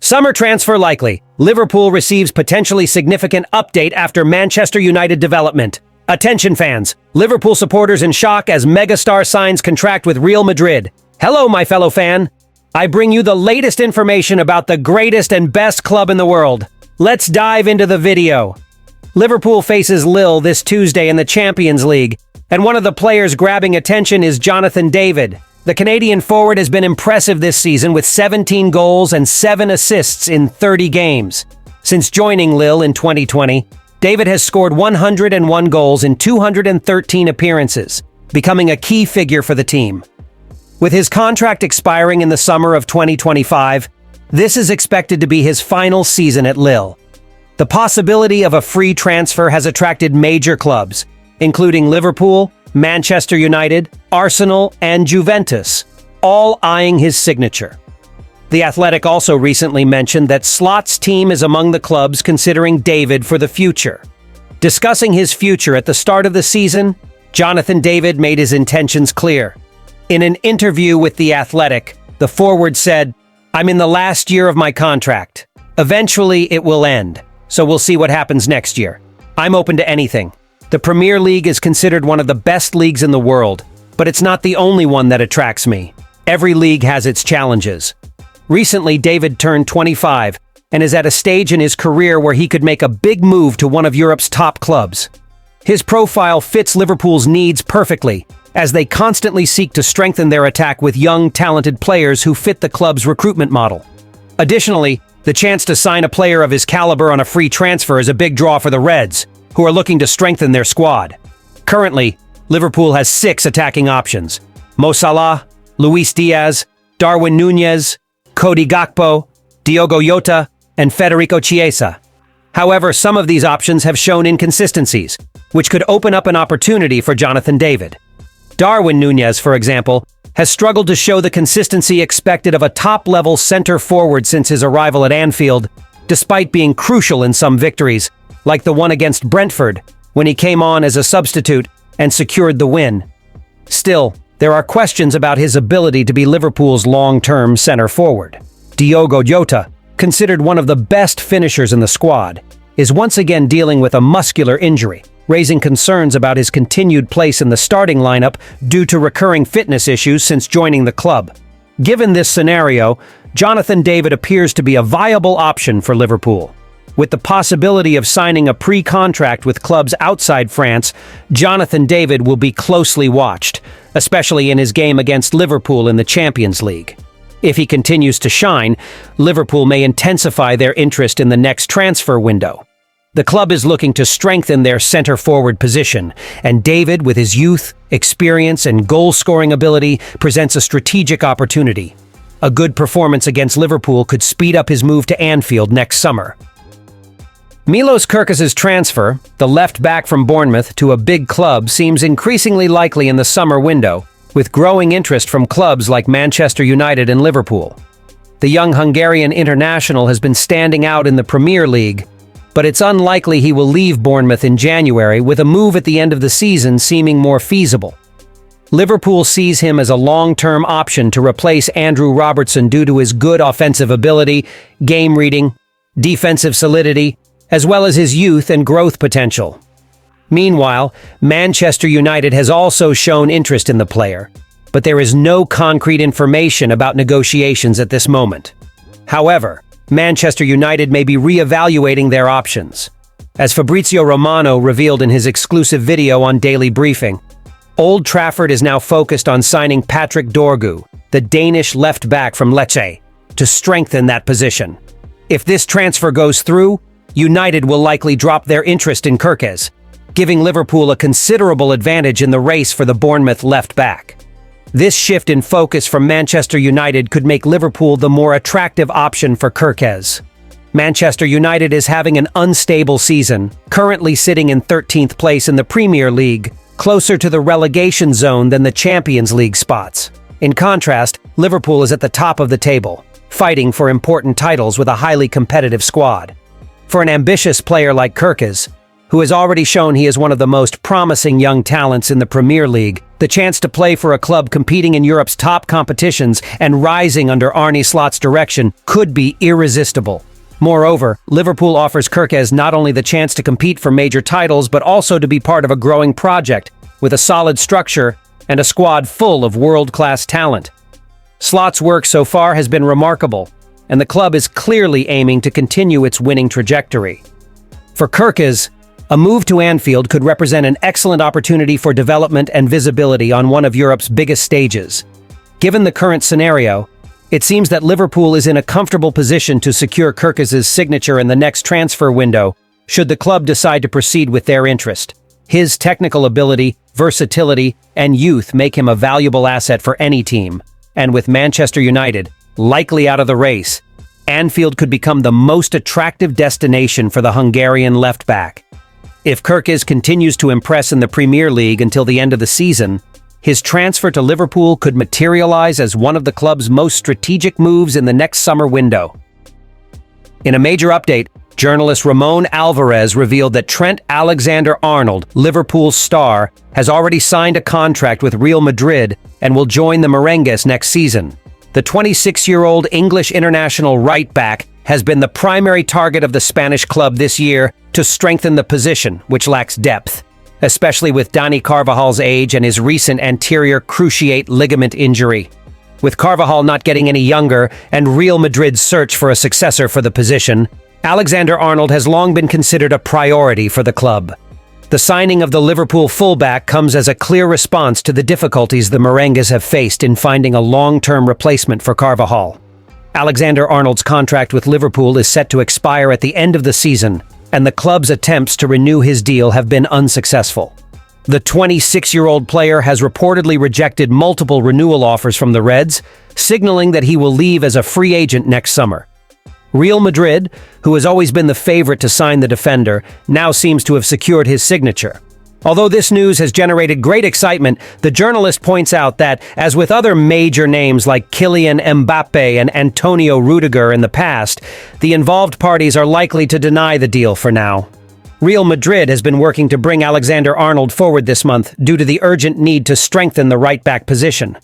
Summer transfer likely. Liverpool receives potentially significant update after Manchester United development. Attention fans, Liverpool supporters in shock as megastar signs contract with Real Madrid. Hello, my fellow fan. I bring you the latest information about the greatest and best club in the world. Let's dive into the video. Liverpool faces Lille this Tuesday in the Champions League, and one of the players grabbing attention is Jonathan David. The Canadian forward has been impressive this season with 17 goals and 7 assists in 30 games. Since joining Lille in 2020, David has scored 101 goals in 213 appearances, becoming a key figure for the team. With his contract expiring in the summer of 2025, this is expected to be his final season at Lille. The possibility of a free transfer has attracted major clubs, including Liverpool, Manchester United, Arsenal, and Juventus, all eyeing his signature. The Athletic also recently mentioned that Slot's team is among the clubs considering David for the future. Discussing his future at the start of the season, Jonathan David made his intentions clear. In an interview with The Athletic, the forward said, "I'm in the last year of my contract. Eventually it will end, so we'll see what happens next year. I'm open to anything. The Premier League is considered one of the best leagues in the world, but it's not the only one that attracts me. Every league has its challenges." Recently, David turned 25 and is at a stage in his career where he could make a big move to one of Europe's top clubs. His profile fits Liverpool's needs perfectly, as they constantly seek to strengthen their attack with young, talented players who fit the club's recruitment model. Additionally, the chance to sign a player of his caliber on a free transfer is a big draw for the Reds, who are looking to strengthen their squad. Currently, Liverpool has 6 attacking options: Mo Salah, Luis Diaz, Darwin Núñez, Cody Gakpo, Diogo Jota, and Federico Chiesa. However, some of these options have shown inconsistencies, which could open up an opportunity for Jonathan David. Darwin Núñez, for example, has struggled to show the consistency expected of a top-level center forward since his arrival at Anfield, despite being crucial in some victories, like the one against Brentford, when he came on as a substitute and secured the win. Still, there are questions about his ability to be Liverpool's long-term center forward. Diogo Jota, considered one of the best finishers in the squad, is once again dealing with a muscular injury, raising concerns about his continued place in the starting lineup due to recurring fitness issues since joining the club. Given this scenario, Jonathan David appears to be a viable option for Liverpool. With the possibility of signing a pre-contract with clubs outside France, Jonathan David will be closely watched, especially in his game against Liverpool in the Champions League. If he continues to shine, Liverpool may intensify their interest in the next transfer window. The club is looking to strengthen their center-forward position, and David, with his youth, experience, and goal-scoring ability, presents a strategic opportunity. A good performance against Liverpool could speed up his move to Anfield next summer. Milos Krkic's transfer, the left-back from Bournemouth, to a big club seems increasingly likely in the summer window, with growing interest from clubs like Manchester United and Liverpool. The young Hungarian international has been standing out in the Premier League, but it's unlikely he will leave Bournemouth in January, with a move at the end of the season seeming more feasible. Liverpool sees him as a long-term option to replace Andrew Robertson due to his good offensive ability, game reading, defensive solidity, as well as his youth and growth potential. Meanwhile, Manchester United has also shown interest in the player, but there is no concrete information about negotiations at this moment. However, Manchester United may be re-evaluating their options. As Fabrizio Romano revealed in his exclusive video on Daily Briefing, Old Trafford is now focused on signing Patrick Dorgu, the Danish left-back from Lecce, to strengthen that position. If this transfer goes through, United will likely drop their interest in Krkic, giving Liverpool a considerable advantage in the race for the Bournemouth left-back. This shift in focus from Manchester United could make Liverpool the more attractive option for Krkic. Manchester United is having an unstable season, currently sitting in 13th place in the Premier League, closer to the relegation zone than the Champions League spots. In contrast, Liverpool is at the top of the table, fighting for important titles with a highly competitive squad. For an ambitious player like Krkic, who has already shown he is one of the most promising young talents in the Premier League, The chance to play for a club competing in Europe's top competitions and rising under Arne Slot's direction could be irresistible. Moreover, Liverpool offers Krkic not only the chance to compete for major titles but also to be part of a growing project with a solid structure and a squad full of world-class talent. Slot's work so far has been remarkable, and the club is clearly aiming to continue its winning trajectory. For Krkic, a move to Anfield could represent an excellent opportunity for development and visibility on one of Europe's biggest stages. Given the current scenario, it seems that Liverpool is in a comfortable position to secure Krkic's signature in the next transfer window, should the club decide to proceed with their interest. His technical ability, versatility, and youth make him a valuable asset for any team. And with Manchester United likely out of the race, Anfield could become the most attractive destination for the Hungarian left-back. If Krkic continues to impress in the Premier League until the end of the season, his transfer to Liverpool could materialize as one of the club's most strategic moves in the next summer window. In a major update, journalist Ramon Alvarez revealed that Trent AlexanderArnold, Liverpool's star, has already signed a contract with Real Madrid and will join the Merengues next season. The 26-year-old English international right-back has been the primary target of the Spanish club this year to strengthen the position, which lacks depth, especially with Dani Carvajal's age and his recent anterior cruciate ligament injury. With Carvajal not getting any younger and Real Madrid's search for a successor for the position, AlexanderArnold has long been considered a priority for the club. The signing of the Liverpool fullback comes as a clear response to the difficulties the Merengues have faced in finding a long-term replacement for Carvajal. AlexanderArnold's contract with Liverpool is set to expire at the end of the season, and the club's attempts to renew his deal have been unsuccessful. The 26-year-old player has reportedly rejected multiple renewal offers from the Reds, signaling that he will leave as a free agent next summer. Real Madrid, who has always been the favorite to sign the defender, now seems to have secured his signature. Although this news has generated great excitement, the journalist points out that, as with other major names like Kylian Mbappe and Antonio Rudiger in the past, the involved parties are likely to deny the deal for now. Real Madrid has been working to bring AlexanderArnold forward this month due to the urgent need to strengthen the right-back position.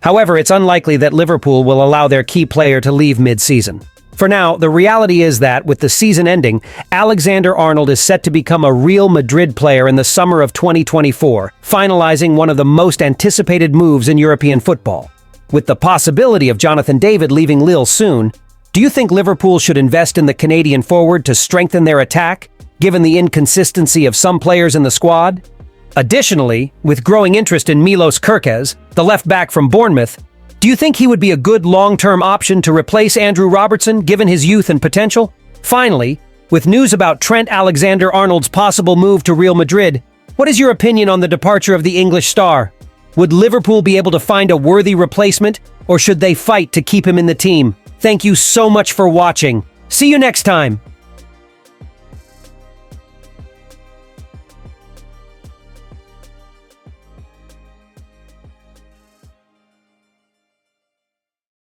However, it's unlikely that Liverpool will allow their key player to leave mid-season. For now, the reality is that, with the season ending, AlexanderArnold is set to become a Real Madrid player in the summer of 2024, finalizing one of the most anticipated moves in European football. With the possibility of Jonathan David leaving Lille soon, do you think Liverpool should invest in the Canadian forward to strengthen their attack, given the inconsistency of some players in the squad? Additionally, with growing interest in Milos Krkic, the left-back from Bournemouth, do you think he would be a good long-term option to replace Andrew Robertson, given his youth and potential? Finally, with news about Trent AlexanderArnold's possible move to Real Madrid, what is your opinion on the departure of the English star? Would Liverpool be able to find a worthy replacement, or should they fight to keep him in the team? Thank you so much for watching. See you next time!